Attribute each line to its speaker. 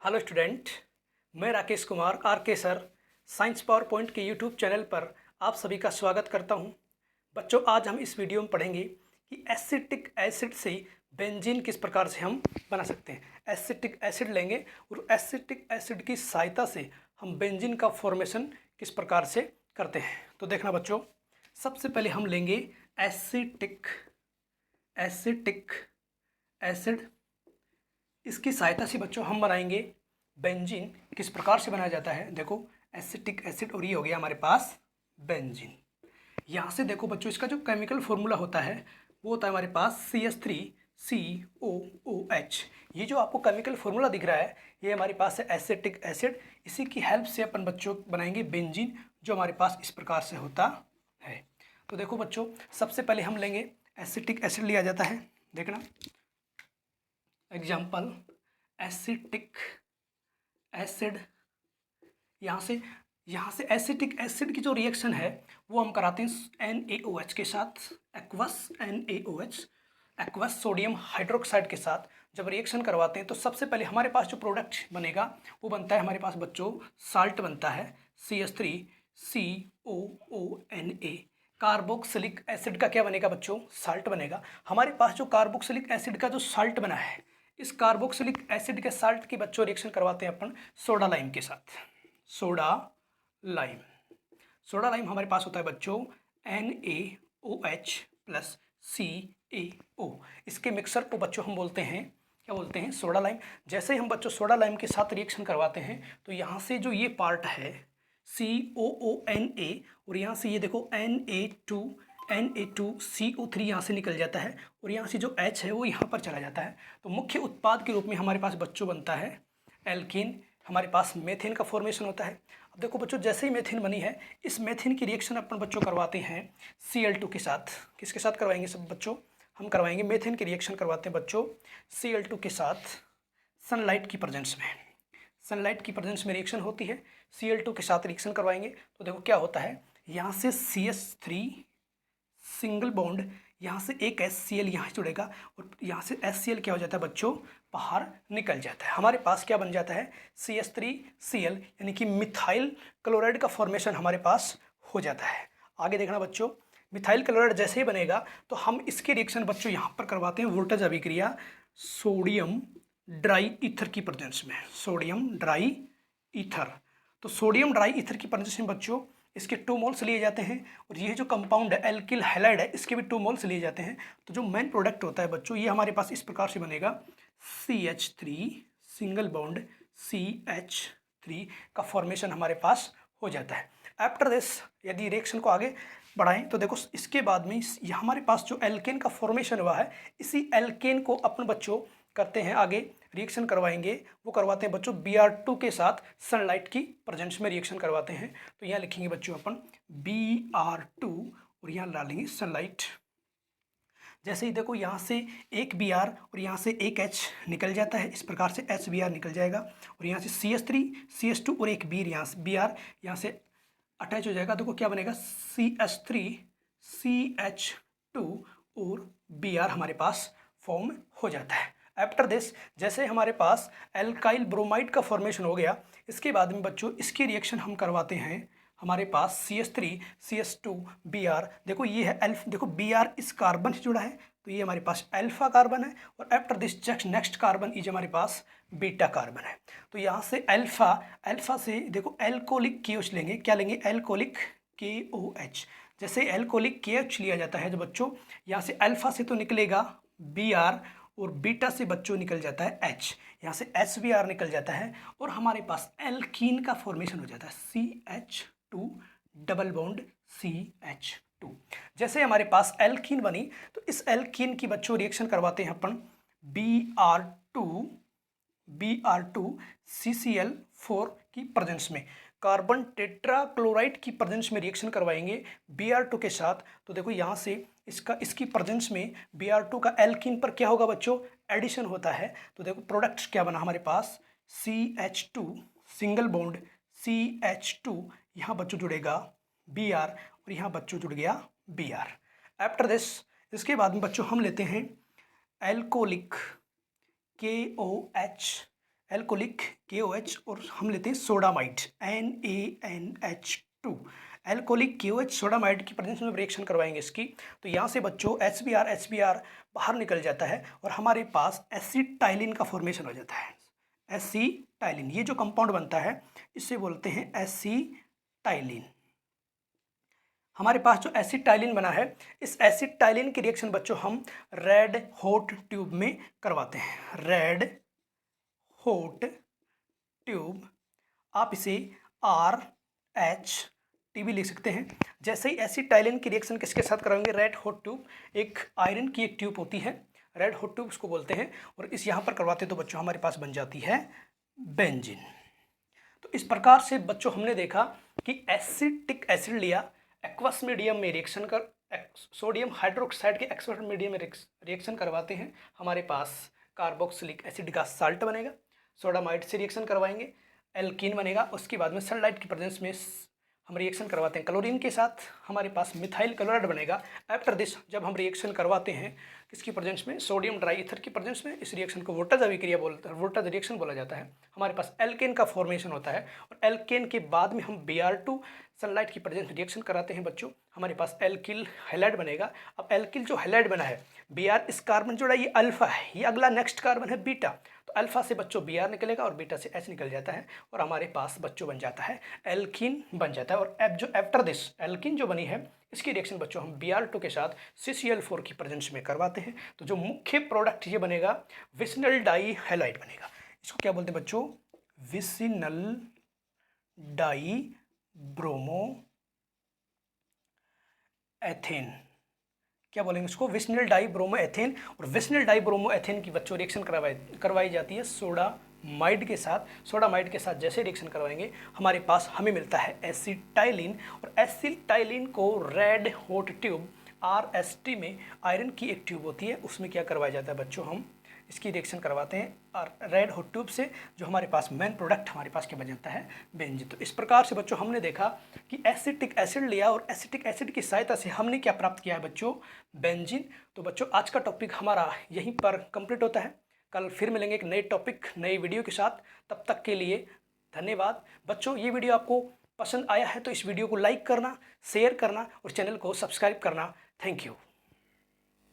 Speaker 1: Hello student. मैं Rakesh Kumar are के sir science power point के यूट्यूब चैनल पर आप सभी का स्वागत करता हूं। बच्चों, आज हम इस वीडियो में पढ़ेंगे कि एसिटिक एसिड से बेंजीन किस प्रकार से हम बना सकते हैं। एसिटिक एसिड लेंगे और एसिटिक एसिड की सहायता से हम बेंजीन का फॉर्मेशन किस प्रकार से करते हैं। तो देखना बच्चों, सबसे पहले हम लेंगे एसिटिक एसिड। इसकी सहायता से बच्चों हम बनाएंगे बेंजीन। किस प्रकार से बनाया जाता है, देखो एसिटिक एसिड और ये हो गया हमारे पास बेंजीन। यहाँ से देखो बच्चों, इसका जो केमिकल फॉर्मूला होता है वो होता है हमारे पास CH3COOH। ये जो आपको केमिकल फॉर्मूला दिख रहा है ये हमारे पास है एसिटिक एसिड। इसी की हेल्प से अपन बच्चों बनाएंगे बेंजीन, जो हमारे पास इस प्रकार से होता है। तो देखो बच्चों, सबसे पहले हम लेंगे एसिटिक एसिड लिया जाता है। देखना एग्जाम्पल एसिटिक एसिड। यहाँ से एसिटिक एसिड की जो रिएक्शन है वो हम कराते हैं NaOH के साथ, aqueous NaOH, aqueous sodium hydroxide के साथ। जब रिएक्शन करवाते हैं तो सबसे पहले हमारे पास जो प्रोडक्ट बनेगा वो बनता है हमारे पास बच्चों साल्ट बनता है CH3COONA। कार्बोक्सिलिक एसिड का क्या बनेगा बच्चों, साल्ट बनेगा। हमारे पास जो कार्बोक्सिलिक एसिड का जो साल्ट बना है, इस कार्बोक्सिलिक एसिड के साल्ट की बच्चों रिएक्शन करवाते हैं अपन सोडा लाइम के साथ। सोडा लाइम हमारे पास होता है बच्चों NaOH प्लस CaO। इसके मिक्सर को बच्चों हम बोलते हैं, क्या बोलते हैं, सोडा लाइम। जैसे ही हम बच्चों सोडा लाइम के साथ रिएक्शन करवाते हैं तो यहाँ से जो ये पार्ट है COONA और यहाँ से ये देखो Na2CO3 यहाँ से निकल जाता है और यहाँ से जो H है वो यहाँ पर चला जाता है। तो मुख्य उत्पाद के रूप में हमारे पास बच्चों बनता है एल्कीन। हमारे पास मेथेन का फॉर्मेशन होता है। अब देखो बच्चों, जैसे ही मेथेन बनी है, इस मेथेन की रिएक्शन अपन बच्चों करवाते हैं Cl2 के साथ। किसके साथ करवाएंगे सब बच्चों, हम करवाएंगे मेथेन की रिएक्शन करवाते हैं बच्चों Cl2 के साथ सनलाइट की प्रेजेंस में। सनलाइट की प्रेजेंस में रिएक्शन होती है, Cl2 के साथ रिएक्शन करवाएंगे तो देखो क्या होता है, यहाँ से CH3 सिंगल बॉन्ड, यहाँ से एक HCl यहाँ जुड़ेगा और यहाँ से HCl क्या हो जाता है बच्चों, बाहर निकल जाता है। हमारे पास क्या बन जाता है CH3Cl, यानी कि मिथाइल क्लोराइड का फॉर्मेशन हमारे पास हो जाता है। आगे देखना बच्चों, मिथाइल क्लोराइड जैसे ही बनेगा तो हम इसके रिएक्शन बच्चों यहाँ पर करवाते हैं वोल्टेज अभिक्रिया सोडियम ड्राई ईथर की प्रेजेंस में। सोडियम ड्राई ईथर, तो सोडियम ड्राई ईथर की प्रेजेंस में बच्चों इसके 2 मोल्स लिए जाते हैं और ये जो कंपाउंड है एल्किल हैलाइड है, इसके भी 2 मोल्स लिए जाते हैं। तो जो मेन प्रोडक्ट होता है बच्चों ये हमारे पास इस प्रकार से बनेगा CH3 सिंगल बॉन्ड CH3 का फॉर्मेशन हमारे पास हो जाता है। आफ्टर दिस यदि रिएक्शन को आगे बढ़ाएं तो देखो इसके बाद में ये हमारे पास जो एल्केन का फॉर्मेशन हुआ है, इसी एल्केन को अपन बच्चों करते हैं आगे रिएक्शन करवाएंगे, वो करवाते हैं बच्चों Br2 के साथ सनलाइट की प्रेजेंस में रिएक्शन करवाते हैं। तो यहाँ लिखेंगे बच्चों अपन Br2 और यहाँ डालेंगे सनलाइट। जैसे ही देखो यहाँ से एक Br और यहाँ से एक H निकल जाता है, इस प्रकार से HBr निकल जाएगा और यहाँ से CH3 CH2 और एक Br यहाँ से अटैच हो जाएगा। देखो क्या बनेगा CH3 CH2 और Br हमारे पास फॉर्म हो जाता है। आफ्टर दिस जैसे हमारे पास एल्काइल ब्रोमाइड का फॉर्मेशन हो गया, इसके बाद में बच्चों इसकी रिएक्शन हम करवाते हैं हमारे पास CH3 CH2 Br। देखो ये है देखो Br इस कार्बन से जुड़ा है तो ये हमारे पास अल्फा कार्बन है और after this next carbon is हमारे पास बीटा कार्बन है। तो यहाँ से अल्फा से देखो एल्कोलिक KOH लेंगे, क्या लेंगे, एल्कोलिक KOH। जैसे एल्कोलिक KOH लिया जाता है जो बच्चों, यहाँ से अल्फा से तो निकलेगा Br और बीटा से बच्चों निकल जाता है H, यहाँ से HBr निकल जाता है और हमारे पास एल्कीन का फॉर्मेशन हो जाता है CH2 डबल बॉन्ड CH2। जैसे हमारे पास एल्कीन बनी तो इस एल्कीन की बच्चों रिएक्शन करवाते हैं अपन Br2 CCl4 की प्रेजेंस में। कार्बन टेट्राक्लोराइड की प्रेजेंस में रिएक्शन करवाएंगे Br2 के साथ। तो देखो यहाँ से इसकी प्रेजेंस में Br2 का एल्कीन पर क्या होगा बच्चों, एडिशन होता है। तो देखो प्रोडक्ट क्या बना हमारे पास CH2 सिंगल बॉन्ड CH2, यहाँ बच्चों जुड़ेगा Br और यहाँ बच्चों जुड़ गया Br। आफ्टर दिस इसके बाद में बच्चों हम लेते हैं एल्कोलिक KOH एल्कोलिक KOH, और हम लेते हैं sodamide NaNH2। Alcoholic KOH sodamide की प्रेजेंस में रिएक्शन करवाएंगे इसकी, तो यहाँ से बच्चों HBr बाहर निकल जाता है और हमारे पास एसिटाइलिन का फॉर्मेशन हो जाता है। एसिटाइलिन, ये जो कंपाउंड बनता है इसे बोलते हैं एसिटाइलिन। हमारे पास जो एसिटाइलिन बना है, इस एसिटाइलिन की रिएक्शन बच्चों हम रेड हॉट ट्यूब में करवाते हैं। रेड हॉट ट्यूब, आप इसे RHT भी लिख सकते हैं। जैसे ही एसिटाइलिन की रिएक्शन किसके साथ कराएंगे, रेड हॉट ट्यूब, एक आयरन की एक ट्यूब होती है, रेड हॉट ट्यूब उसको बोलते हैं, और इस यहाँ पर करवाते तो बच्चों हमारे पास बन जाती है बेंजीन। तो इस प्रकार से बच्चों हमने देखा कि एसिटिक एसिड लिया, एक्वस मीडियम में रिएक्शन कर सोडियम हाइड्रोक्साइड के एक्वस मीडियम में रिएक्शन करवाते हैं, हमारे पास कार्बोक्सिलिक एसिड का साल्ट बनेगा। सोडामाइड से रिएक्शन करवाएंगे, एल्कीन बनेगा। उसके बाद में सनलाइट की प्रेजेंस में हम रिएक्शन करवाते हैं क्लोरीन के साथ, हमारे पास मिथाइल क्लोराइड बनेगा। आफ्टर दिस जब हम रिएक्शन करवाते हैं किसकी प्रेजेंस में, सोडियम ड्राई ईथर की प्रेजेंस में, इस रिएक्शन को वोल्टेज अभिक्रिया बोलते हैं, वोल्टेज रिएक्शन बोला जाता है। हमारे पास एल्केन का फॉर्मेशन होता है, और एल्केन के बाद में हम Br2 सनलाइट की प्रेजेंस में रिएक्शन कराते हैं बच्चों, हमारे पास एल्किल हैलाइड बनेगा। अब एल्किल जो हैलाइड बना है, Br इस कार्बन जोड़ा ये अल्फा है, ये अगला नेक्स्ट कार्बन है बीटा, तो अल्फा से बच्चों Br निकलेगा और बीटा से H निकल जाता है, और हमारे पास बच्चों बन जाता है एल्कीन बन जाता है। और अब जो आफ्टर दिस एल्कीन जो बनी है, इसकी रिएक्शन बच्चों हम Br2 के साथ CCl4 की प्रेजेंस में करवाते हैं, तो जो मुख्य प्रोडक्ट ये बनेगा विसिनल डाई हैलाइड बनेगा। इसको क्या बोलते हैं बच्चों, विसिनल डाई ब्रोमो एथेन, क्या बोलेंगे इसको, विसिनल डाई ब्रोमो एथेन। और विसिनल डाई ब्रोमो एथेन की बच्चों रिएक्शन करवाई जाती है सोडामाइड के साथ। सोडामाइड के साथ जैसे रिएक्शन करवाएंगे हमारे पास हमें मिलता है एसिटाइलिन, और एसिटाइलिन को रेड हॉट ट्यूब RST में आयरन की एक ट्यूब होती है, उसमें क्या करवाया जाता है बच्चों, हम इसकी रिएक्शन करवाते हैं और रेड हॉट ट्यूब से, जो हमारे पास मेन प्रोडक्ट हमारे पास क्या बन जाता है, बेंजीन। तो इस प्रकार से बच्चों हमने देखा कि एसिटिक एसिड लिया, और एसिटिक एसिड की सहायता से हमने क्या प्राप्त किया है बच्चों, बेंजीन। तो बच्चों आज का टॉपिक हमारा यहीं पर कंप्लीट होता है, कल फिर मिलेंगे एक नए टॉपिक नई वीडियो के साथ, तब तक के लिए धन्यवाद। बच्चों ये वीडियो आपको पसंद आया है तो इस वीडियो को लाइक करना, शेयर करना और चैनल को सब्सक्राइब करना। Thank you.